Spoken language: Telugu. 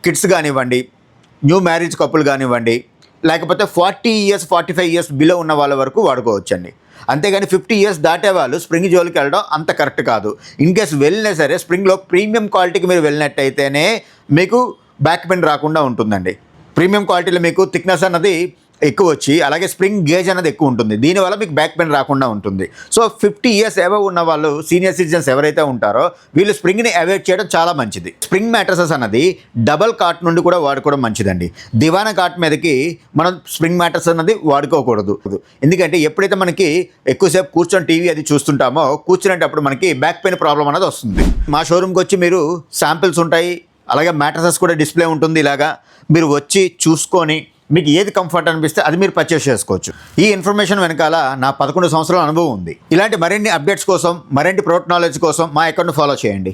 కిడ్స్ కానివ్వండి, న్యూ మ్యారేజ్ కపుల్ కానివ్వండి, లేకపోతే 40 ఇయర్స్ 45 ఇయర్స్ బిలో ఉన్న వాళ్ళ వరకు వాడుకోవచ్చండి. అంతేగాని 50 ఇయర్స్ దాటే వాళ్ళు స్ప్రింగ్ జోలికి వెళ్ళడం అంత కరెక్ట్ కాదు. ఇన్ కేస్ వెళ్ళినా సరే స్ప్రింగ్లో ప్రీమియం క్వాలిటీకి మీరు వెళ్ళినట్టయితేనే మీకు బ్యాక్ పెయిన్ రాకుండా ఉంటుందండి. ప్రీమియం క్వాలిటీలో మీకు థిక్నెస్ అన్నది ఎక్కువ వచ్చి అలాగే స్ప్రింగ్ గేజ్ అనేది ఎక్కువ ఉంటుంది. దీనివల్ల మీకు బ్యాక్ పెయిన్ రాకుండా ఉంటుంది. సో 50 ఇయర్స్ అబవ్ ఉన్న వాళ్ళు, సీనియర్ సిటిజన్స్ ఎవరైతే ఉంటారో వీళ్ళు స్ప్రింగ్ని అవాయిడ్ చేయడం చాలా మంచిది. స్ప్రింగ్ మ్యాట్రసెస్ అన్నది డబల్ కాట్ నుండి కూడా వాడుకోవడం మంచిదండి. దివానా కాట్ మీదకి మనం స్ప్రింగ్ మ్యాట్రస్ అన్నది వాడుకోకూడదు. ఎందుకంటే ఎప్పుడైతే మనకి ఎక్కువసేపు కూర్చొని టీవీ అది చూస్తుంటామో కూర్చునేటప్పుడు మనకి బ్యాక్ పెయిన్ ప్రాబ్లం అనేది వస్తుంది. మా షోరూమ్కి వచ్చి మీరు శాంపిల్స్ ఉంటాయి, అలాగే మ్యాట్రసెస్ కూడా డిస్ప్లే ఉంటుంది. ఇలాగా మీరు వచ్చి చూసుకొని మీకు ఏది కంఫర్ట్ అనిపిస్తే అది మీరు పర్చేస్ చేసుకోవచ్చు. ఈ ఇన్ఫర్మేషన్ వెనకాల నా 11 సంవత్సరాల అనుభవం ఉంది. ఇలాంటి మరిన్ని అప్డేట్స్ కోసం, మరిన్ని ప్రోడక్ట్ నాలెడ్జ్ కోసం మా అకౌంట్ని ఫాలో చేయండి.